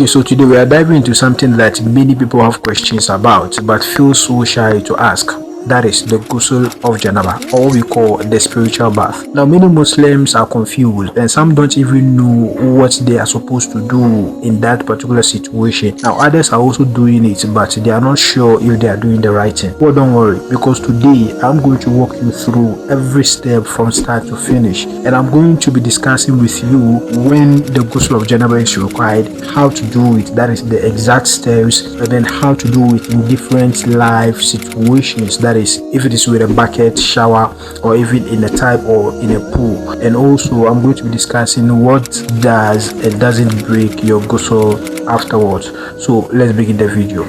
Okay, so today we are diving into something that many people have questions about but feel so shy to ask. That is the Ghusl of Janaba, or we call the spiritual bath. Now, many Muslims are confused and some don't even know what they are supposed to do in that particular situation. Now, others are also doing it, but they are not sure if they are doing the right thing. But don't worry, because today I'm going to walk you through every step from start to finish, and I'm going to be discussing with you when the Ghusl of Janaba is required, how to do it, that is the exact steps, and then how to do it in different life situations. That is, if it is with a bucket, shower, or even in a tub or in a pool. And also I'm going to be discussing what does and doesn't break your ghusl afterwards. So let's begin the video.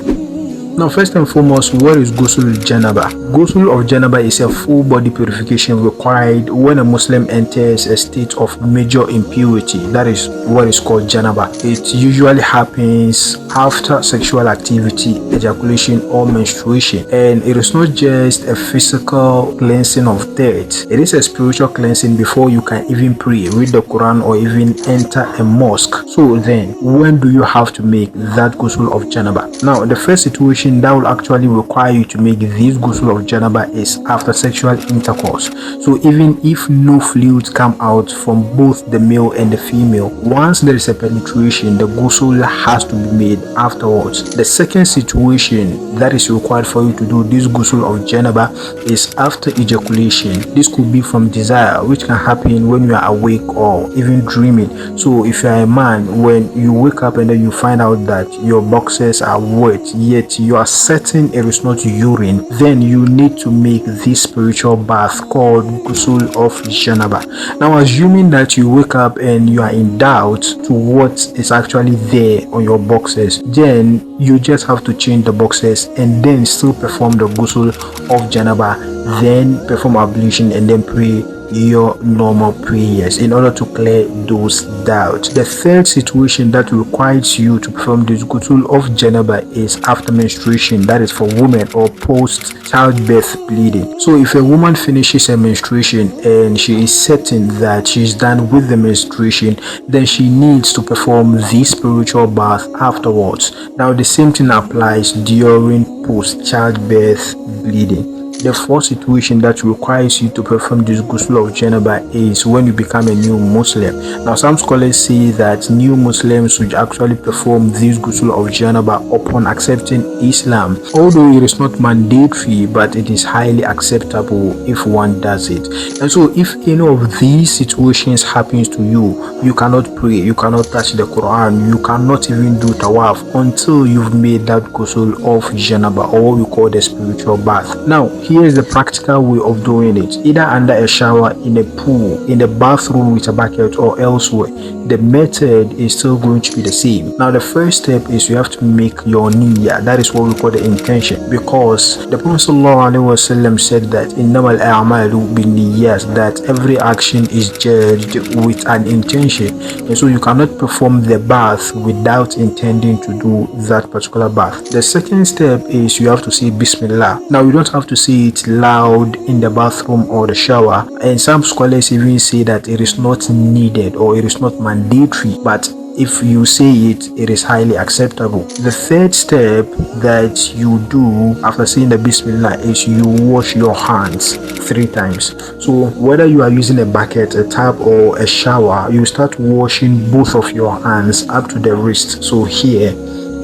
Now, first and foremost, what is Ghusl Janaba? Ghusl of Janaba is a full body purification required when a Muslim enters a state of major impurity. That is what is called Janaba. It usually happens after sexual activity, ejaculation, or menstruation. And it is not just a physical cleansing of dirt. It is a spiritual cleansing before you can even pray, read the Quran, or even enter a mosque. So then, when do you have to make that Ghusl of Janaba? Now, the first situation that will actually require you to make this Ghusl of Janaba is after sexual intercourse. So even if no fluids come out from both the male and the female, once there is a penetration, the Ghusl has to be made afterwards. The second situation that is required for you to do this Ghusl of Janaba is after ejaculation. This could be from desire, which can happen when you are awake or even dreaming. So if you are a man, when you wake up and then you find out that your boxers are wet, yet you are certain it is not urine, then you need to make this spiritual bath called Ghusl of Janaba. Now, assuming that you wake up and you are in doubt to what is actually there on your boxers, then you just have to change the boxers and then still perform the Ghusl of Janaba, then perform ablution and then pray your normal prayers in order to clear those doubts. The third situation that requires you to perform this Ghusl of Janaba is after menstruation, that is for women, or post childbirth bleeding. So if a woman finishes her menstruation and she is certain that she is done with the menstruation, then she needs to perform this spiritual bath afterwards. Now, the same thing applies during post childbirth bleeding. The fourth situation that requires you to perform this Ghusl of Janaba is when you become a new Muslim. Now, some scholars say that new Muslims should actually perform this Ghusl of Janaba upon accepting Islam, although it is not mandatory, but it is highly acceptable if one does it. And so if any of these situations happens to you, you cannot pray, you cannot touch the Quran, you cannot even do tawaf until you've made that Ghusl of Janaba, or what we call the spiritual bath. Now, here is the practical way of doing it, either under a shower, in a pool, in the bathroom with a bucket, or elsewhere. The method is still going to be the same. Now, the first step is you have to make your niyyah. That is what we call the intention, because the Prophet ﷺ said that innamal a'malu binniyat, that every action is judged with an intention, and so you cannot perform the bath without intending to do that particular bath. The second step is you have to say Bismillah. Now, you don't have to say it loud in the bathroom or the shower, and some scholars even say that it is not needed or it is not mandatory, but if you say it, it is highly acceptable. The third step that you do after saying the Bismillah is you wash your hands 3 times. So whether you are using a bucket, a tub, or a shower, you start washing both of your hands up to the wrist. So here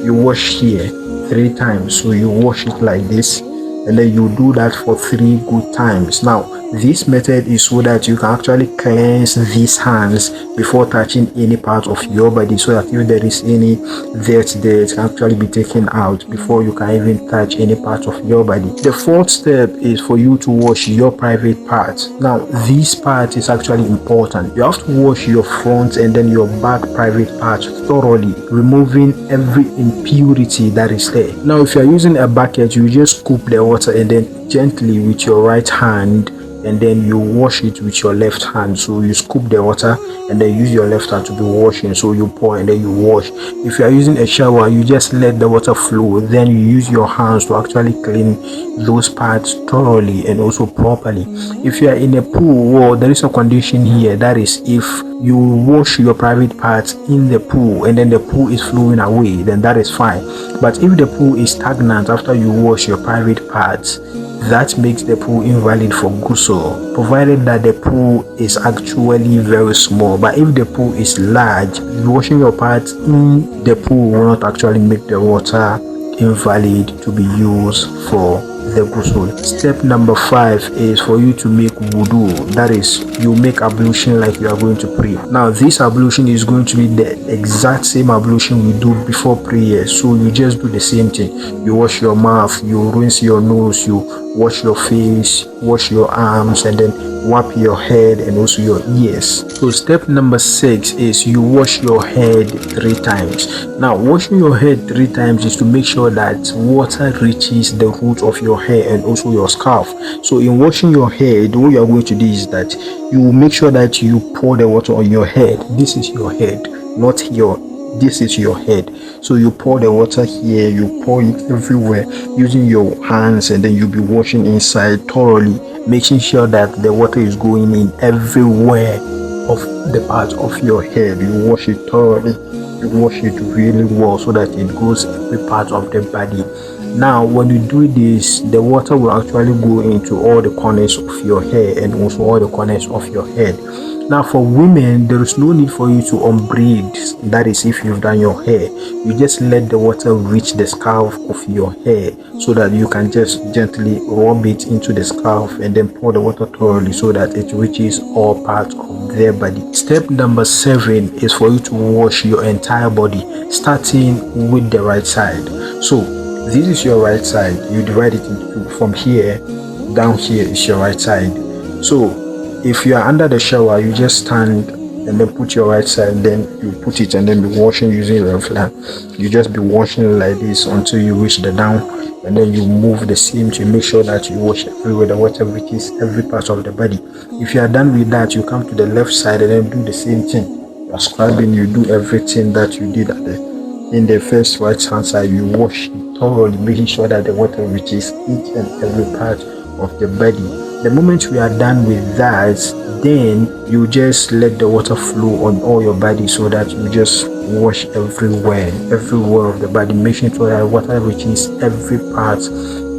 you wash here 3 times, so you wash it like this, and then you do that for 3 good times. Now, this method is so that you can actually cleanse these hands before touching any part of your body, so that if there is any dirt there, it can actually be taken out before you can even touch any part of your body. The fourth step is for you to wash your private part. Now, this part is actually important. You have to wash your front and then your back private part thoroughly, removing every impurity that is there. Now, if you are using a bucket, you just scoop the water and then gently with your right hand and then you wash it with your left hand. So you scoop the water and then use your left hand to be washing. So you pour and then you wash. If you are using a shower, you just let the water flow, then you use your hands to actually clean those parts thoroughly and also properly. If you are in a pool, well, there is a condition here, that is if you wash your private parts in the pool and then the pool is flowing away, then that is fine. But if the pool is stagnant after you wash your private parts, that makes the pool invalid for ghusl, provided that the pool is actually very small. But if the pool is large, washing your parts in the pool will not actually make the water invalid to be used for the ghusl. Step number 5 is for you to make wudu, that is, you make ablution like you are going to pray. Now this ablution is going to be the exact same ablution we do before prayer, so you just do the same thing. You wash your mouth, you rinse your nose, you wash your face, wash your arms, and then wipe your head and also your ears. So step number 6 is you wash your head 3 times. Now washing your head 3 times is to make sure that water reaches the root of your hair and also your scalp. So in washing your head, what you are going to do is that you make sure that you pour the water on your head. This is your head, not here. This is your head. So you pour the water here, you pour it everywhere using your hands, and then you'll be washing inside thoroughly, making sure that the water is going in everywhere of the part of your head. You wash it thoroughly, you wash it really well so that it goes every part of the body. Now when you do this, the water will actually go into all the corners of your hair and also all the corners of your head. Now for women, there is no need for you to unbraid, that is if you've done your hair. You just let the water reach the scalp of your hair so that you can just gently rub it into the scalp and then pour the water thoroughly so that it reaches all parts of their body. Step number 7 is for you to wash your entire body, starting with the right side. So this is your right side. You divide it into, from here down here is your right side. So if you are under the shower, you just stand and then put your right side, then you put it and then be washing using your flat. You just be washing like this until you reach the down, and then you move the seam to make sure that you wash everywhere the water reaches every part of the body. If you are done with that, you come to the left side and then do the same thing. You are scrubbing, you do everything that you did in the first right hand side. You wash it thoroughly, making sure that the water reaches each and every part of the body. The moment we are done with that, then you just let the water flow on all your body so that you just wash everywhere of the body, making sure that water reaches every part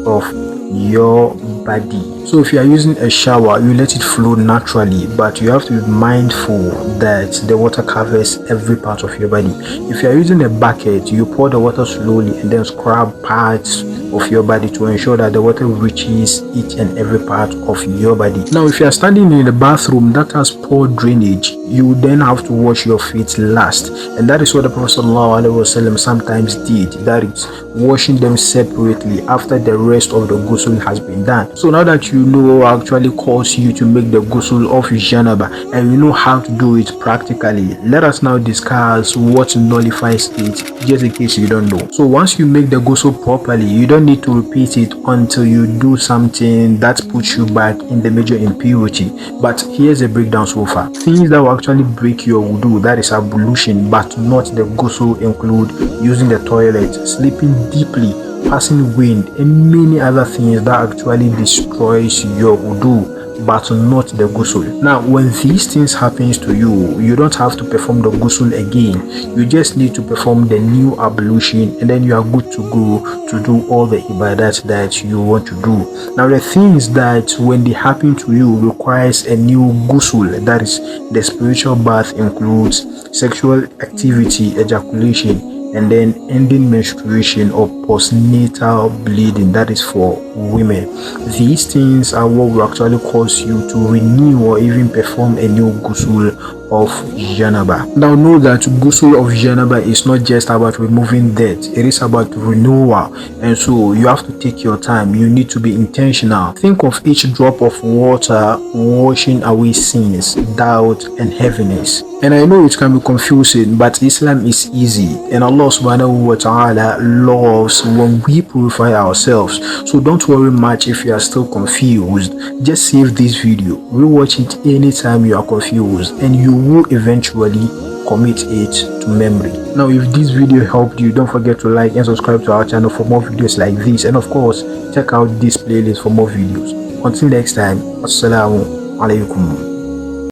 of your body. So if you are using a shower, you let it flow naturally, but you have to be mindful that the water covers every part of your body. If you are using a bucket, you pour the water slowly and then scrub parts of your body to ensure that the water reaches each and every part of your body. Now if you are standing in the bathroom that has poor drainage, you then have to wash your feet last, and that is what the Prophet ﷺ sometimes did, that is washing them separately after the rest of the ghusl has been done. So now that you know what actually calls you to make the ghusl of Janaba and you know how to do it practically, let us now discuss what nullifies it, just in case you don't know. So once you make the ghusl properly, you don't need to repeat it until you do something that puts you back in the major impurity. But here's a breakdown so far. Things that will actually break your wudu, that is ablution, but not the ghusl, include using the toilet, sleeping deeply, passing wind, and many other things that actually destroys your wudu, but not the ghusl. Now when these things happens to you, you don't have to perform the ghusl again. You just need to perform the new ablution, and then you are good to go to do all the ibadat that you want to do. Now the things that when they happen to you requires a new ghusl, that is the spiritual bath, includes sexual activity, ejaculation, and then ending menstruation or postnatal bleeding, that is for women. These things are what will actually cause you to renew or even perform a new ghusl of Janaba. Now know that ghusl of Janaba is not just about removing dirt, it is about renewal, and so you have to take your time. You need to be intentional. Think of each drop of water washing away sins, doubt, and heaviness. And I know it can be confusing, but Islam is easy, and Allah subhanahu wa ta'ala loves when we purify ourselves. So don't worry much if you are still confused. Just save this video, rewatch it anytime you are confused, and you will eventually commit it to memory. Now, if this video helped you, don't forget to like and subscribe to our channel for more videos like this, and of course check out this playlist for more videos. Until next time, assalamu alaikum.